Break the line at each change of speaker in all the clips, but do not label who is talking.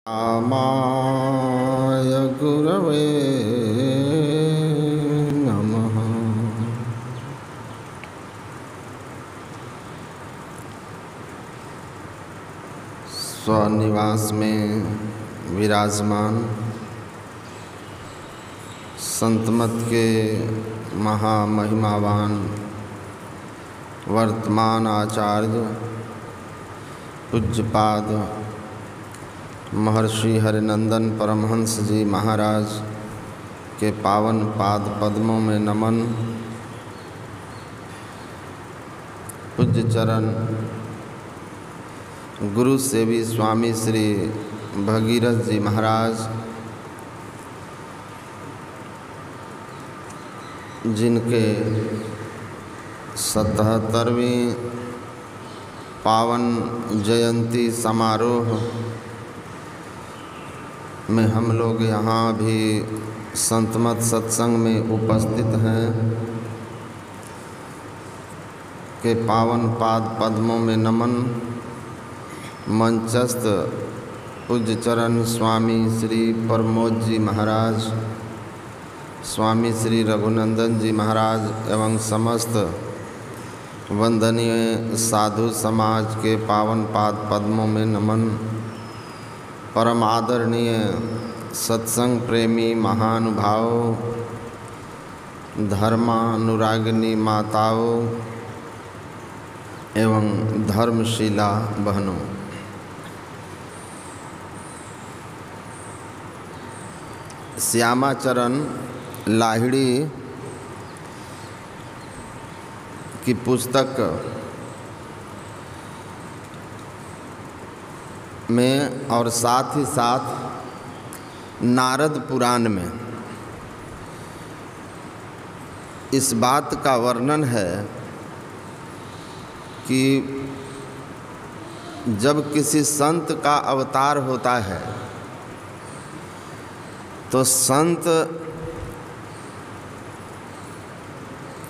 रामाय गुरवे नमः। स्वनिवास में विराजमान संतमत के महामहिमावान वर्तमान आचार्य पूज्यपाद महर्षि हरिनंदन परमहंस जी महाराज के पावन पाद पद्मों में नमन। पूज्य चरण गुरु सेवी स्वामी श्री भगीरथ जी महाराज, जिनके 77वीं पावन जयंती समारोह में हम लोग यहाँ भी संतमत सत्संग में उपस्थित हैं, के पावन पाद पद्मों में नमन। मंचस्थ पूज्य चरण स्वामी श्री प्रमोद जी महाराज, स्वामी श्री रघुनंदन जी महाराज एवं समस्त वंदनीय साधु समाज के पावन पाद पद्मों में नमन। परम आदरणीय सत्संग प्रेमी महानुभावों, धर्मानुरागिनी माताओं एवं धर्मशीला बहनों, श्यामाचरण लाहिड़ी की पुस्तक में और साथ ही साथ नारद पुराण में इस बात का वर्णन है कि जब किसी संत का अवतार होता है तो संत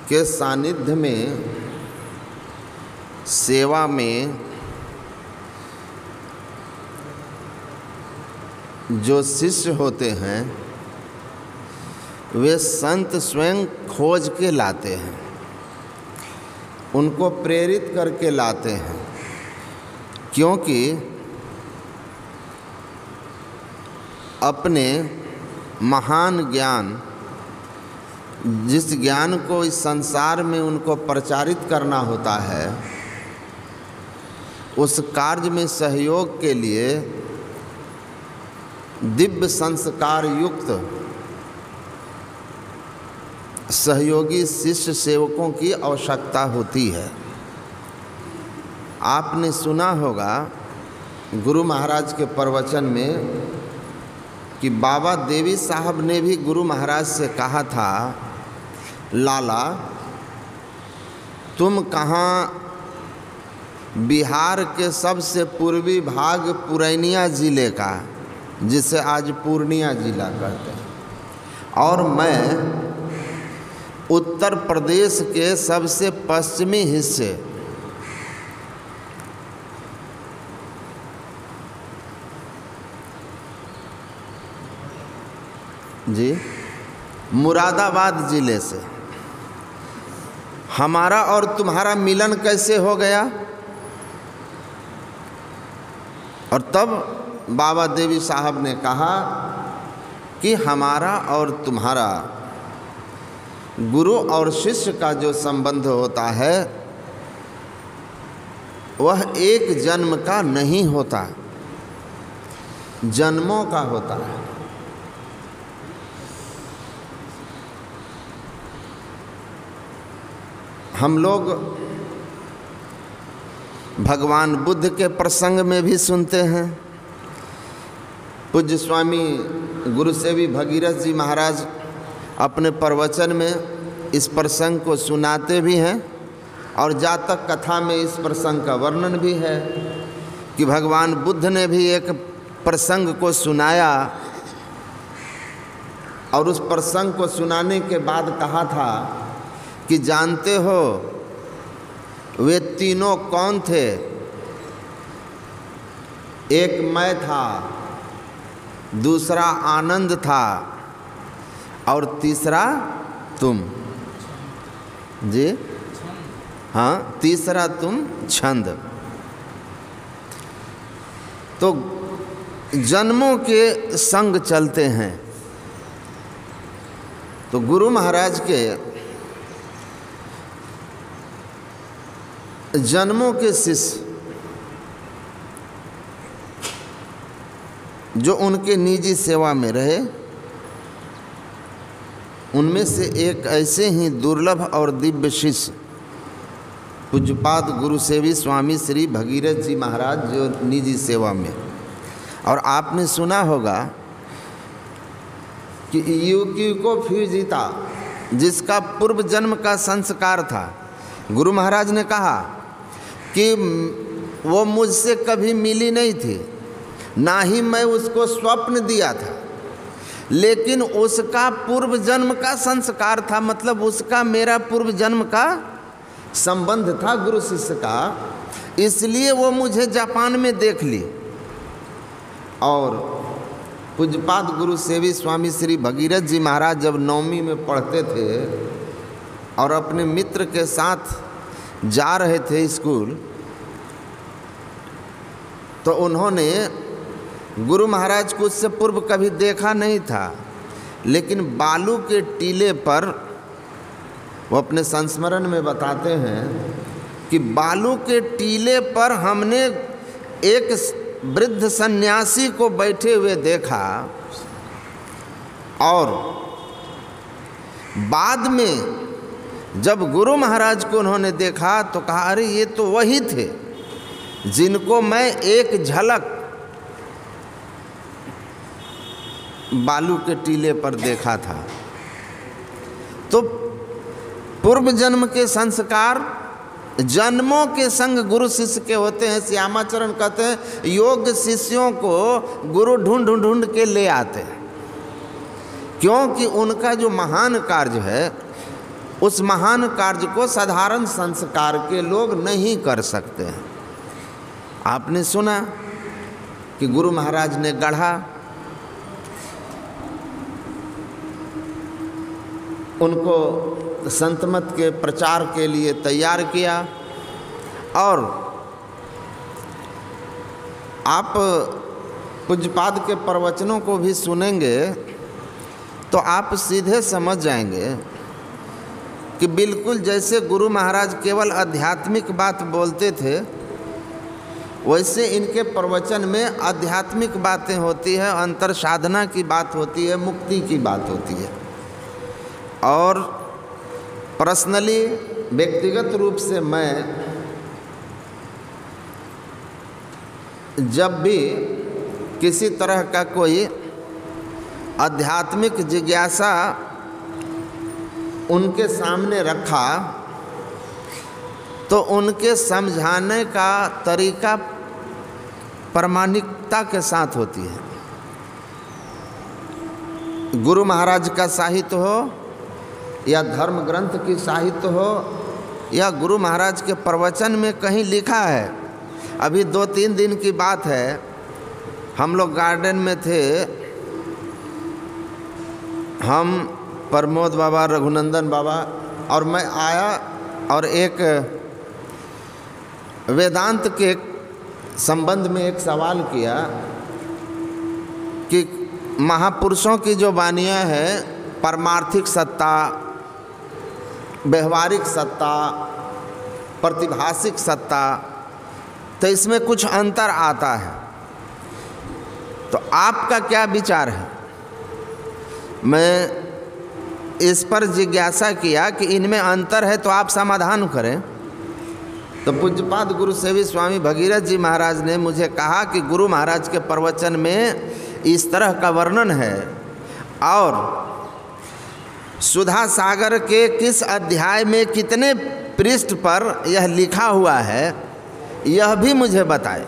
के सानिध्य में सेवा में जो शिष्य होते हैं वे संत स्वयं खोज के लाते हैं, उनको प्रेरित करके लाते हैं, क्योंकि अपने महान ज्ञान, जिस ज्ञान को इस संसार में उनको प्रचारित करना होता है, उस कार्य में सहयोग के लिए दिव्य संस्कार युक्त सहयोगी शिष्य सेवकों की आवश्यकता होती है। आपने सुना होगा गुरु महाराज के प्रवचन में कि बाबा देवी साहब ने भी गुरु महाराज से कहा था, लाला तुम कहाँ बिहार के सबसे पूर्वी भाग पुरैनिया ज़िले का, जिसे आज पूर्णिया जिला कहते हैं, और मैं उत्तर प्रदेश के सबसे पश्चिमी हिस्से जी मुरादाबाद ज़िले से, हमारा और तुम्हारा मिलन कैसे हो गया। और तब बाबा देवी साहब ने कहा कि हमारा और तुम्हारा गुरु और शिष्य का जो संबंध होता है वह एक जन्म का नहीं होता, जन्मों का होता है। हम लोग भगवान बुद्ध के प्रसंग में भी सुनते हैं। पूज्य स्वामी गुरु सेवी भगीरथ जी महाराज अपने प्रवचन में इस प्रसंग को सुनाते भी हैं, और जातक कथा में इस प्रसंग का वर्णन भी है कि भगवान बुद्ध ने भी एक प्रसंग को सुनाया, और उस प्रसंग को सुनाने के बाद कहा था कि जानते हो वे तीनों कौन थे। एक मैं था, दूसरा आनंद था और तीसरा तुम। जी हाँ, तीसरा तुम छंद। तो जन्मों के संग चलते हैं। तो गुरु महाराज के जन्मों के शिष्य जो उनके निजी सेवा में रहे, उनमें से एक ऐसे ही दुर्लभ और दिव्य शिष्य पूज्यपाद गुरुसेवी स्वामी श्री भगीरथ जी महाराज, जो निजी सेवा में। और आपने सुना होगा कि युवको फिर जीता, जिसका पूर्व जन्म का संस्कार था। गुरु महाराज ने कहा कि वो मुझसे कभी मिली नहीं थी, ना ही मैं उसको स्वप्न दिया था, लेकिन उसका पूर्व जन्म का संस्कार था। मतलब उसका मेरा पूर्व जन्म का संबंध था गुरु शिष्य का, इसलिए वो मुझे जापान में देख ली। और पूज्यपाद गुरु सेवी स्वामी श्री भगीरथ जी महाराज जब 9वीं में पढ़ते थे और अपने मित्र के साथ जा रहे थे स्कूल, तो उन्होंने गुरु महाराज को उससे पूर्व कभी देखा नहीं था, लेकिन बालू के टीले पर, वो अपने संस्मरण में बताते हैं कि बालू के टीले पर हमने एक वृद्ध सन्यासी को बैठे हुए देखा। और बाद में जब गुरु महाराज को उन्होंने देखा तो कहा, अरे ये तो वही थे जिनको मैं एक झलक बालू के टीले पर देखा था। तो पूर्व जन्म के संस्कार जन्मों के संग गुरु शिष्य के होते हैं। श्यामाचरण कहते हैं, योग शिष्यों को गुरु ढूंढ ढूंढ के ले आते हैं, क्योंकि उनका जो महान कार्य है, उस महान कार्य को साधारण संस्कार के लोग नहीं कर सकते हैं। आपने सुना कि गुरु महाराज ने गढ़ा, उनको संतमत के प्रचार के लिए तैयार किया। और आप पूज्यपाद के प्रवचनों को भी सुनेंगे तो आप सीधे समझ जाएंगे कि बिल्कुल जैसे गुरु महाराज केवल आध्यात्मिक बात बोलते थे, वैसे इनके प्रवचन में आध्यात्मिक बातें होती है, अंतर साधना की बात होती है, मुक्ति की बात होती है। और पर्सनली व्यक्तिगत रूप से मैं जब भी किसी तरह का कोई आध्यात्मिक जिज्ञासा उनके सामने रखा, तो उनके समझाने का तरीका प्रामाणिकता के साथ होती है। गुरु महाराज का साहित्य हो या धर्म ग्रंथ की साहित्य हो या गुरु महाराज के प्रवचन में कहीं लिखा है। अभी 2-3 दिन की बात है, हम लोग गार्डन में थे, हम प्रमोद बाबा, रघुनंदन बाबा और मैं आया और एक वेदांत के संबंध में एक सवाल किया कि महापुरुषों की जो वाणियाँ हैं, परमार्थिक सत्ता, व्यवहारिक सत्ता, प्रतिभासिक सत्ता, तो इसमें कुछ अंतर आता है, तो आपका क्या विचार है? मैं इस पर जिज्ञासा किया कि इनमें अंतर है तो आप समाधान करें। तो पूज्यपाद गुरुसेवी स्वामी भगीरथ जी महाराज ने मुझे कहा कि गुरु महाराज के प्रवचन में इस तरह का वर्णन है, और सुधा सागर के किस अध्याय में कितने पृष्ठ पर यह लिखा हुआ है, यह भी मुझे बताए।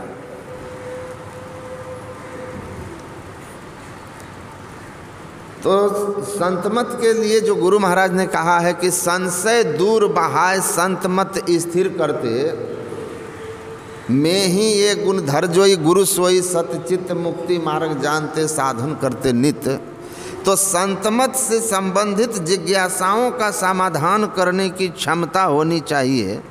तो संतमत के लिए जो गुरु महाराज ने कहा है कि संशय दूर बहाय संतमत स्थिर करते, में ही ये गुण धर जोई गुरु सोई सतचित मुक्ति मार्ग जानते साधन करते नित्य। तो संतमत से संबंधित जिज्ञासाओं का समाधान करने की क्षमता होनी चाहिए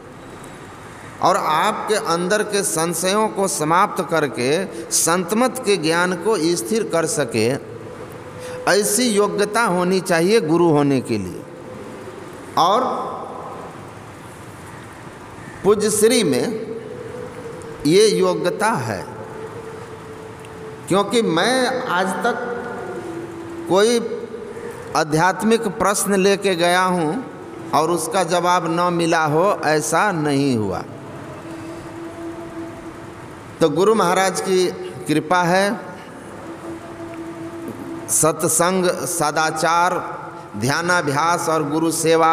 और आपके अंदर के संशयों को समाप्त करके संतमत के ज्ञान को स्थिर कर सके, ऐसी योग्यता होनी चाहिए गुरु होने के लिए। और पूज्य श्री में ये योग्यता है, क्योंकि मैं आज तक कोई आध्यात्मिक प्रश्न लेके गया हूँ और उसका जवाब न मिला हो, ऐसा नहीं हुआ। तो गुरु महाराज की कृपा है, सत्संग, सदाचार, ध्यानाभ्यास और गुरु सेवा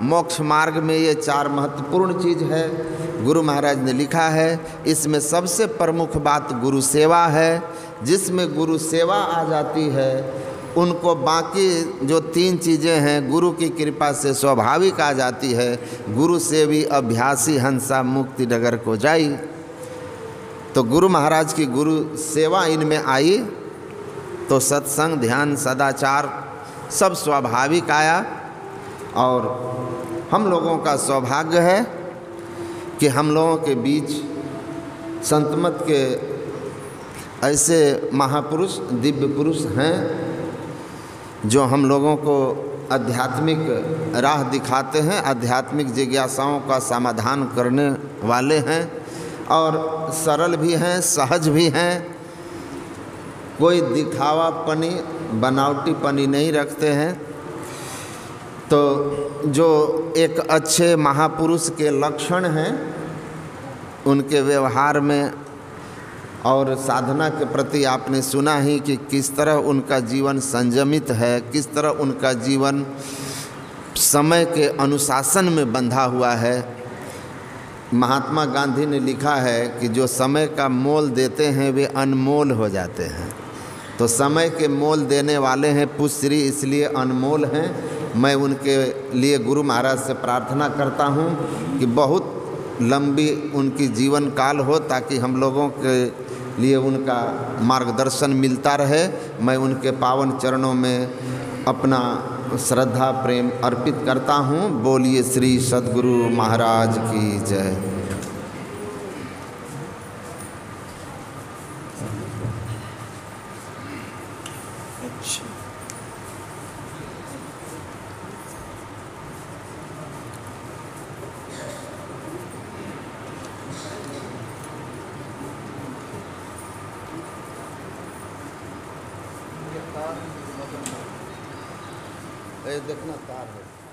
मोक्ष मार्ग में ये 4 महत्वपूर्ण चीज़ है। गुरु महाराज ने लिखा है, इसमें सबसे प्रमुख बात गुरु सेवा है। जिसमें गुरु सेवा आ जाती है उनको बाकी जो 3 चीज़ें हैं गुरु की कृपा से स्वाभाविक आ जाती है। गुरु से भी अभ्यासी हंसा मुक्ति डगर को जाई। तो गुरु महाराज की गुरु सेवा इनमें आई तो सत्संग, ध्यान, सदाचार सब स्वाभाविक आया। और हम लोगों का सौभाग्य है कि हम लोगों के बीच संतमत के ऐसे महापुरुष, दिव्य पुरुष हैं जो हम लोगों को आध्यात्मिक राह दिखाते हैं, आध्यात्मिक जिज्ञासाओं का समाधान करने वाले हैं और सरल भी हैं, सहज भी हैं। कोई दिखावापनी, बनावटीपनी नहीं रखते हैं। तो जो एक अच्छे महापुरुष के लक्षण हैं उनके व्यवहार में और साधना के प्रति आपने सुना ही कि किस तरह उनका जीवन संयमित है, किस तरह उनका जीवन समय के अनुशासन में बंधा हुआ है। महात्मा गांधी ने लिखा है कि जो समय का मोल देते हैं वे अनमोल हो जाते हैं। तो समय के मोल देने वाले हैं पुष्यश्री, इसलिए अनमोल हैं। मैं उनके लिए गुरु महाराज से प्रार्थना करता हूँ कि बहुत लंबी उनकी जीवन काल हो ताकि हम लोगों के लिए उनका मार्गदर्शन मिलता रहे। मैं उनके पावन चरणों में अपना श्रद्धा प्रेम अर्पित करता हूँ। बोलिए श्री सद्गुरु महाराज की जय। देखना तार है।